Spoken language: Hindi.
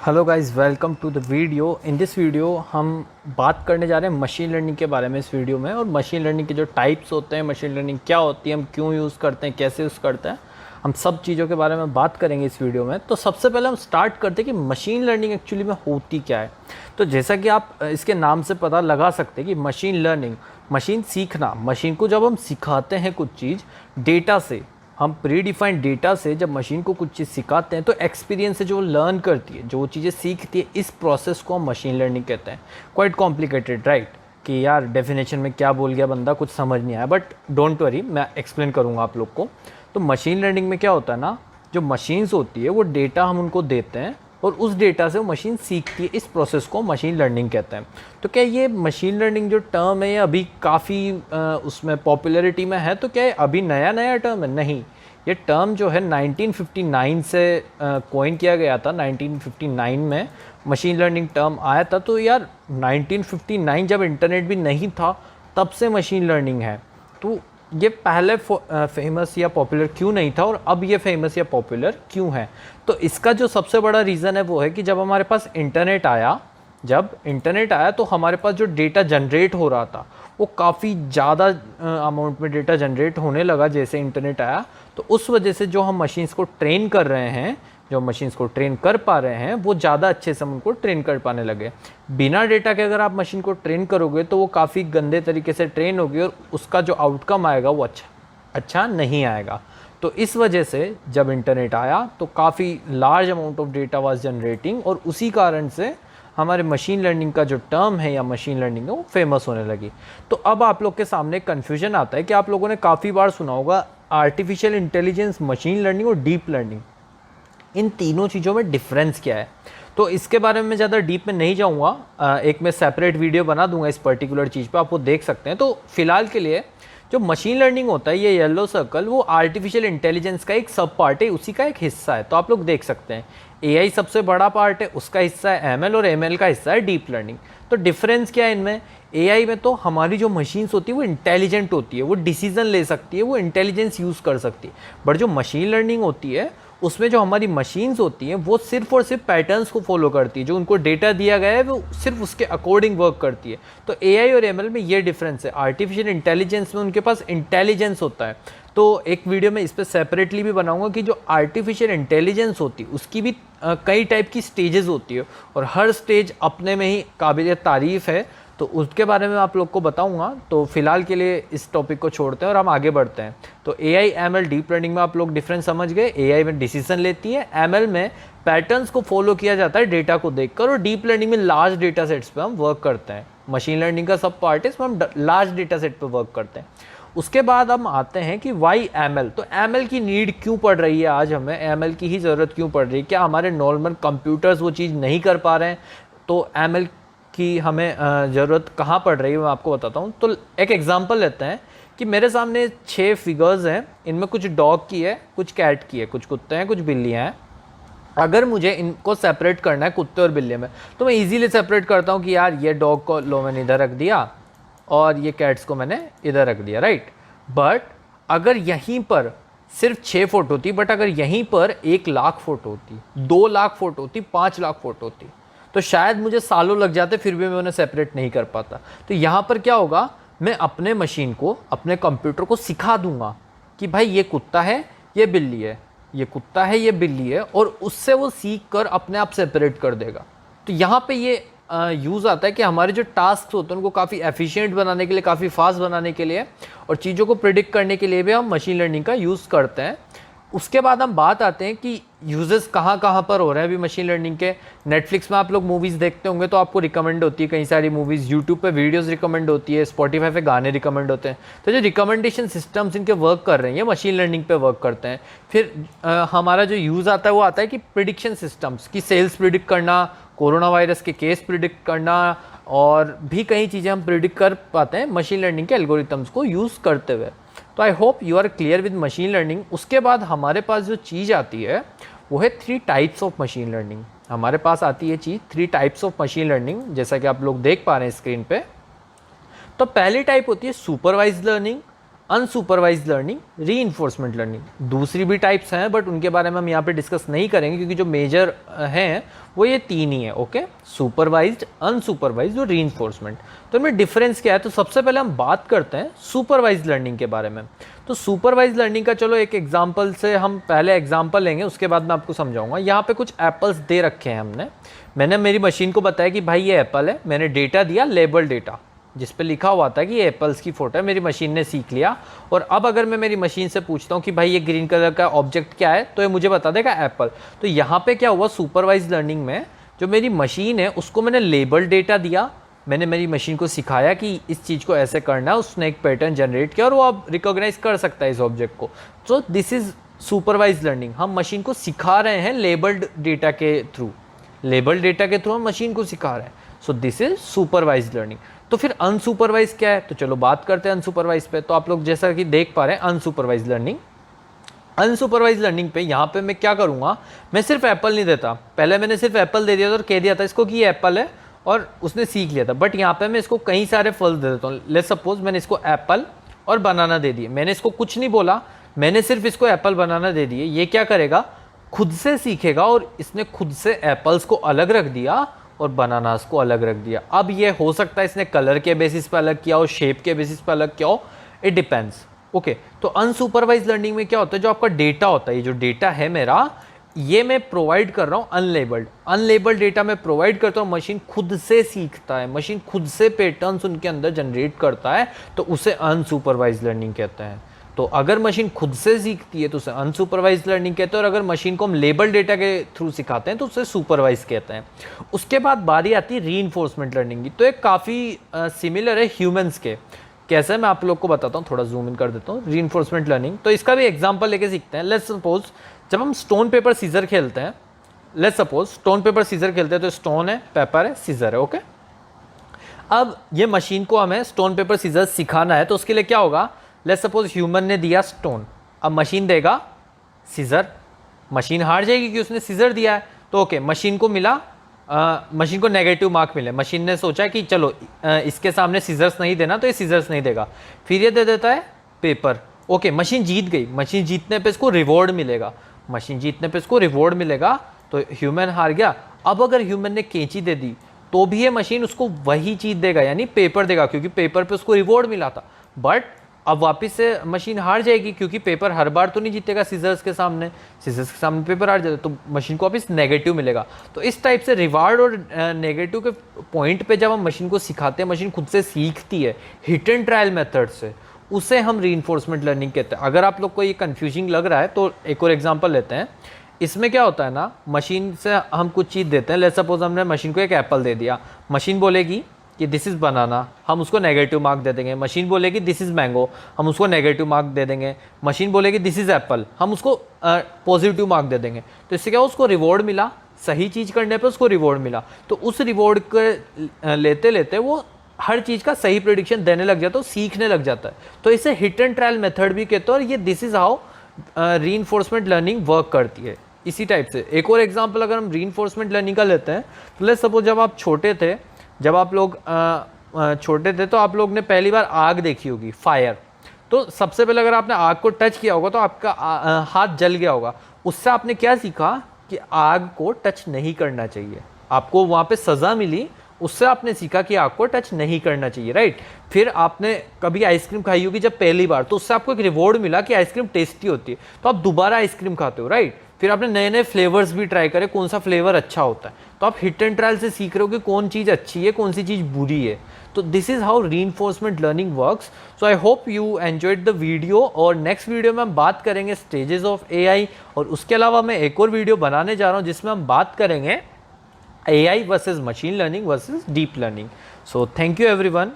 Hello guys, welcome to the video. In this video हम बात करने जा रहे हैं मशीन लर्निंग के बारे में इस वीडियो में। और मशीन लर्निंग के जो टाइप्स होते हैं, मशीन लर्निंग क्या होती है, हम क्यों यूज़ करते हैं, कैसे यूज़ करते हैं, हम सब चीज़ों के बारे में बात करेंगे इस वीडियो में। तो सबसे पहले हम स्टार्ट करते हैं कि मशीन लर्निंग एक्चुअली में होती क्या है। तो जैसा कि आप इसके नाम से पता लगा सकते हैं कि मशीन लर्निंग, मशीन सीखना, मशीन को जब हम सिखाते हैं कुछ चीज़ डेटा से, हम प्री डिफाइंड डेटा से जब मशीन को कुछ चीज़ सिखाते हैं तो एक्सपीरियंस से जो वो लर्न करती है, जो वो चीज़ें सीखती है, इस प्रोसेस को हम मशीन लर्निंग कहते हैं। क्वाइट कॉम्प्लिकेटेड राइट, कि यार डेफिनेशन में क्या बोल गया बंदा, कुछ समझ नहीं आया, बट डोंट वरी, मैं एक्सप्लेन करूँगा आप लोग को। तो मशीन लर्निंग में क्या होता है ना, जो मशीन्स होती है वो डेटा हम उनको देते हैं और उस डेटा से वो मशीन सीखती है। इस प्रोसेस को मशीन लर्निंग कहते हैं। तो क्या ये मशीन लर्निंग जो टर्म है ये अभी काफ़ी उसमें पॉपुलैरिटी में है? तो क्या ये अभी नया नया टर्म है? नहीं, ये टर्म जो है 1959 से कॉइन किया गया था। 1959 में मशीन लर्निंग टर्म आया था। तो यार 1959 जब इंटरनेट भी नहीं था तब से मशीन लर्निंग है। तो ये पहले फेमस या पॉपुलर क्यों नहीं था और अब ये फेमस या पॉपुलर क्यों है? तो इसका जो सबसे बड़ा रीज़न है वो है कि जब हमारे पास इंटरनेट आया, तो हमारे पास जो डेटा जनरेट हो रहा था वो काफ़ी ज़्यादा अमाउंट में डेटा जनरेट होने लगा जैसे इंटरनेट आया। तो उस वजह से जो हम मशीन्स को ट्रेन कर रहे हैं, जो मशीन्स को ट्रेन कर पा रहे हैं, वो ज़्यादा अच्छे से हम उनको ट्रेन कर पाने लगे। बिना डेटा के अगर आप मशीन को ट्रेन करोगे तो वो काफ़ी गंदे तरीके से ट्रेन होगी और उसका जो आउटकम आएगा वो अच्छा नहीं आएगा। तो इस वजह से जब इंटरनेट आया तो काफ़ी large amount of data was generating और उसी कारण से हमारे मशीन लर्निंग का जो टर्म है या मशीन लर्निंग है वो फेमस होने लगी। तो अब आप लोग के सामने कन्फ्यूजन आता है कि आप लोगों ने काफ़ी बार सुना होगा आर्टिफिशियल इंटेलिजेंस, मशीन लर्निंग और डीप लर्निंग, इन तीनों चीज़ों में डिफरेंस क्या है। तो इसके बारे में ज़्यादा डीप में नहीं जाऊँगा, एक मैं सेपरेट वीडियो बना दूंगा इस पर्टिकुलर चीज़ पे, आप वो देख सकते हैं। तो फिलहाल के लिए जो मशीन लर्निंग होता है, ये येलो सर्कल, वो आर्टिफिशियल इंटेलिजेंस का एक सब पार्ट है, उसी का एक हिस्सा है। तो आप लोग देख सकते हैं एआई सबसे बड़ा पार्ट है, उसका हिस्सा है एमएल और एमएल का हिस्सा है डीप लर्निंग। तो डिफरेंस क्या है इनमें? एआई में तो हमारी जो मशीन्स होती है वो इंटेलिजेंट होती है, वो डिसीजन ले सकती है, वो इंटेलिजेंस यूज़ कर सकती है। बट जो मशीन लर्निंग होती है उसमें जो हमारी मशीन्स होती हैं वो सिर्फ और सिर्फ पैटर्न्स को फॉलो करती है, जो उनको डेटा दिया गया है वो सिर्फ उसके अकॉर्डिंग वर्क करती है। तो एआई और एमएल में ये डिफरेंस है। आर्टिफिशियल इंटेलिजेंस में उनके पास इंटेलिजेंस होता है। तो एक वीडियो में इस पर सेपरेटली भी बनाऊंगा कि जो आर्टिफिशियल इंटेलिजेंस होती है उसकी भी कई टाइप की स्टेजेस होती है और हर स्टेज अपने में ही काबिल तारीफ़ है। तो उसके बारे में आप लोग को बताऊंगा। तो फिलहाल के लिए इस टॉपिक को छोड़ते हैं और हम आगे बढ़ते हैं। तो एआई, एमएल, डीप लर्निंग में आप लोग डिफरेंस समझ गए। एआई में डिसीजन लेती है, एमएल में पैटर्न्स को फॉलो किया जाता है डेटा को देखकर, और डीप लर्निंग में लार्ज डेटा सेट्स पे हम वर्क करते हैं। मशीन लर्निंग का सब पार्ट है, इसमें हम लार्ज डेटा सेट पे वर्क करते हैं। उसके बाद हम आते हैं कि वाई एमएल। तो एमएल की नीड क्यों पड़ रही है, आज हमें एमएल की ही ज़रूरत क्यों पड़ रही है? क्या हमारे नॉर्मल कंप्यूटर्स वो चीज़ नहीं कर पा रहे हैं? तो एमएल की हमें ज़रूरत कहाँ पड़ रही है, मैं आपको बताता हूँ। तो एक एग्जांपल लेते हैं कि मेरे सामने 6 फिगर्स हैं, इनमें कुछ डॉग की है, कुछ कैट की है, कुछ कुत्ते हैं, कुछ बिल्लियाँ हैं। अगर मुझे इनको सेपरेट करना है कुत्ते और बिल्ली में, तो मैं इजीली सेपरेट करता हूँ कि यार ये डॉग को लो मैंने इधर रख दिया और ये कैट्स को मैंने इधर रख दिया, राइट। बट अगर यहीं पर सिर्फ 6 फुट होती, बट अगर यहीं पर 1,00,000 फुट होती, 2,00,000 फुट होती, 5,00,000 फुट होती, तो शायद मुझे सालों लग जाते, फिर भी मैं उन्हें सेपरेट नहीं कर पाता। तो यहाँ पर क्या होगा, मैं अपने मशीन को, अपने कंप्यूटर को सिखा दूंगा कि भाई ये कुत्ता है, ये बिल्ली है, ये कुत्ता है, ये बिल्ली है, और उससे वो सीख कर अपने आप सेपरेट कर देगा। तो यहाँ पे ये यूज़ आता है कि हमारे जो टास्क होते हैं उनको काफ़ी एफिशिएंट बनाने के लिए, काफ़ी फास्ट बनाने के लिए और चीज़ों को प्रिडिक्ट करने के लिए भी हम मशीन लर्निंग का यूज़ करते हैं। उसके बाद हम बात आते हैं कि यूजेस कहाँ कहाँ पर हो रहे हैं अभी मशीन लर्निंग के। नेटफ्लिक्स में आप लोग मूवीज़ देखते होंगे तो आपको रिकमेंड होती है कई सारी मूवीज़, यूट्यूब पे वीडियोस रिकमेंड होती है, स्पॉटिफाई पे गाने रिकमेंड होते हैं। तो जो रिकमेंडेशन सिस्टम्स इनके वर्क कर रहे हैं ये मशीन लर्निंग पे वर्क करते हैं। फिर हमारा जो यूज़ आता है वो आता है कि प्रिडिक्शन सिस्टम्स की, सेल्स प्रिडिक्ट करना, कोरोना वायरस के केस प्रिडिक्ट करना, और भी कई चीज़ें हम प्रिडिक्ट कर पाते हैं मशीन लर्निंग के एल्गोरिथम्स को यूज़ करते हुए। तो I hope you are clear with machine learning. उसके बाद हमारे पास जो चीज़ आती है वो है 3 टाइप्स ऑफ मशीन लर्निंग। हमारे पास आती है चीज़ 3 टाइप्स ऑफ मशीन लर्निंग, जैसा कि आप लोग देख पा रहे हैं स्क्रीन पे। तो पहली टाइप होती है supervised learning, unsupervised learning, reinforcement learning. दूसरी भी टाइप्स हैं बट उनके बारे में हम यहाँ पे डिस्कस नहीं करेंगे क्योंकि जो मेजर हैं वो ये तीन ही है। ओके, सुपरवाइज्ड, अनसुपरवाइज्ड और रीइंफोर्समेंट। तो इनमें डिफरेंस क्या है? तो सबसे पहले हम बात करते हैं सुपरवाइज लर्निंग के बारे में। तो सुपरवाइज लर्निंग का चलो एक एग्जाम्पल से हम पहले एग्जाम्पल लेंगे, उसके बाद मैं आपको समझाऊंगा। यहाँ पे कुछ एप्पल्स दे रखे हैं मैंने मेरी मशीन को बताया कि भाई ये एप्पल है, मैंने डेटा दिया, लेबल डेटा जिस पे लिखा हुआ था कि ये एप्पल्स की फोटो है, मेरी मशीन ने सीख लिया। और अब अगर मैं मेरी मशीन से पूछता हूँ कि भाई ये ग्रीन कलर का ऑब्जेक्ट क्या है, तो ये मुझे बता देगा एप्पल। तो यहाँ पे क्या हुआ, सुपरवाइज लर्निंग में जो मेरी मशीन है उसको मैंने लेबल डेटा दिया, मैंने मेरी मशीन को सिखाया कि इस चीज़ को ऐसे करना है, उसने एक पैटर्न जनरेट किया और वो अब रिकॉग्नाइज कर सकता है इस ऑब्जेक्ट को। तो दिस इज सुपरवाइज लर्निंग। हम मशीन को सिखा रहे हैं लेबल्ड डेटा के थ्रू, लेबल डेटा के थ्रू हम मशीन को सिखा रहे हैं। So this is supervise learning. तो फिर अनसुपरवाइज क्या है? तो चलो बात करते हैं अनसुपरवाइज पे। तो आप लोग जैसा कि देख पा रहे हैं अनसुपरवाइज लर्निंग, अनसुपरवाइज लर्निंग पे यहाँ पे मैं क्या करूँगा, मैं सिर्फ एप्पल नहीं देता। पहले मैंने सिर्फ एप्पल दे दिया था और कह दिया था इसको कि ये एप्पल है और उसने सीख लिया था। बट यहाँ पे मैं इसको कई सारे फल दे देता हूँ। लेट्स सपोज मैंने इसको एप्पल और बनाना दे दिए, मैंने इसको कुछ नहीं बोला, मैंने सिर्फ इसको एप्पल बनाना दे दिए। ये क्या करेगा, खुद से सीखेगा और इसने खुद से एप्पल्स को अलग रख दिया और बनानास को अलग रख दिया। अब ये हो सकता है इसने कलर के बेसिस पे अलग किया हो, शेप के बेसिस पे अलग किया हो, इट डिपेंड्स। ओके, तो अनसुपरवाइज लर्निंग में क्या होता है, जो आपका डेटा होता है, ये जो डेटा है मेरा, ये मैं प्रोवाइड कर रहा हूँ अनलेबल्ड डेटा मैं प्रोवाइड करता हूँ। मशीन खुद से सीखता है, मशीन खुद से पैटर्न्स उनके अंदर जनरेट करता है, तो उसे अनसुपरवाइज लर्निंग कहते हैं। तो अगर मशीन खुद से सीखती है तो उसे अनसुपरवाइज लर्निंग कहते हैं, और अगर मशीन को हम लेबल डेटा के थ्रू सिखाते हैं तो उसे सुपरवाइज कहते हैं। उसके बाद बारी आती है रीइंफोर्समेंट लर्निंग की। तो एक काफ़ी सिमिलर है ह्यूमंस के। कैसे है मैं आप लोग को बताता हूँ, थोड़ा जूम इन कर देता हूँ। रीइंफोर्समेंट लर्निंग, तो इसका भी एग्जाम्पल लेके सीखते हैं। लेट्स सपोज जब हम स्टोन पेपर सीजर खेलते हैं, let's suppose stone paper scissor खेलते हैं, तो स्टोन है, पेपर है, सीजर है। ओके, अब ये मशीन को हमें स्टोन पेपर सीजर सिखाना है, तो उसके लिए क्या होगा, लेट्स सपोज ह्यूमन ने दिया स्टोन, अब मशीन देगा सीजर। मशीन हार जाएगी क्योंकि उसने सीजर दिया है। तो ओके, मशीन को मिला, मशीन को नेगेटिव मार्क मिले। मशीन ने सोचा कि चलो इसके सामने सीजर्स नहीं देना, तो ये सीजर्स नहीं देगा, फिर ये दे देता है पेपर। ओके, मशीन जीत गई, मशीन जीतने पे इसको रिवॉर्ड मिलेगा, मशीन जीतने पे इसको रिवॉर्ड मिलेगा, तो ह्यूमन हार गया। अब अगर ह्यूमन ने कैंची दे दी तो भी ये मशीन उसको वही चीज़ देगा, यानी पेपर देगा, क्योंकि पेपर पे उसको रिवॉर्ड मिला था। बट अब वापस से मशीन हार जाएगी क्योंकि पेपर हर बार तो नहीं जीतेगा सीजर्स के सामने, सीजर्स के सामने पेपर हार जाता, तो मशीन को वापस नेगेटिव मिलेगा। तो इस टाइप से रिवार्ड और नेगेटिव के पॉइंट पे जब हम मशीन को सिखाते हैं, मशीन खुद से सीखती है हिट एंड ट्रायल मेथड से, उसे हम रीइंफोर्समेंट लर्निंग कहते हैं। अगर आप लोग को ये कंफ्यूजिंग लग रहा है तो एक और एग्जांपल लेते हैं। इसमें क्या होता है ना, मशीन से हम कुछ चीज़ देते हैं। लेट्स सपोज हमने मशीन को एक एप्पल दे दिया, मशीन बोलेगी कि दिस इज़ बनाना, हम उसको नेगेटिव मार्क दे देंगे। मशीन बोलेगी दिस इज़ मैंगो, हम उसको नेगेटिव मार्क दे देंगे। मशीन बोलेगी दिस इज़ एप्पल, हम उसको पॉजिटिव मार्क दे देंगे। तो इससे क्या, उसको रिवॉर्ड मिला, सही चीज़ करने पे उसको रिवॉर्ड मिला। तो उस रिवॉर्ड को लेते लेते वो हर चीज़ का सही प्रेडिक्शन देने लग जाता है, सीखने लग जाता है। तो इसे हिट एंड ट्रायल मेथड भी कहते हैं, और ये this is how reinforcement learning work करती है। इसी टाइप से एक और एग्जांपल अगर हम रीइंफोर्समेंट लर्निंग का लेते हैं, तो लेट्स सपोज जब आप छोटे थे, जब आप लोग छोटे थे तो आप लोग ने पहली बार आग देखी होगी, फायर। तो सबसे पहले अगर आपने आग को टच किया होगा तो आपका हाथ जल गया होगा। उससे आपने क्या सीखा कि आग को टच नहीं करना चाहिए, आपको वहाँ पे सज़ा मिली, उससे आपने सीखा कि आग को टच नहीं करना चाहिए, राइट। फिर आपने कभी आइसक्रीम खाई होगी जब पहली बार, तो उससे आपको एक रिवॉर्ड मिला कि आइसक्रीम टेस्टी होती है, तो आप दोबारा आइसक्रीम खाते हो, राइट। फिर आपने नए नए फ्लेवर्स भी ट्राई करे, कौन सा फ्लेवर अच्छा होता है, तो आप हिट एंड ट्रायल से सीख रहे हो कि कौन चीज़ अच्छी है, कौन सी चीज़ बुरी है। तो this is how reinforcement learning works. So I hope you enjoyed the video, और नेक्स्ट वीडियो में हम बात करेंगे स्टेजेस ऑफ एआई, और उसके अलावा मैं एक और वीडियो बनाने जा रहा हूँ जिसमें हम बात करेंगे AI versus machine learning versus deep learning. So thank you everyone.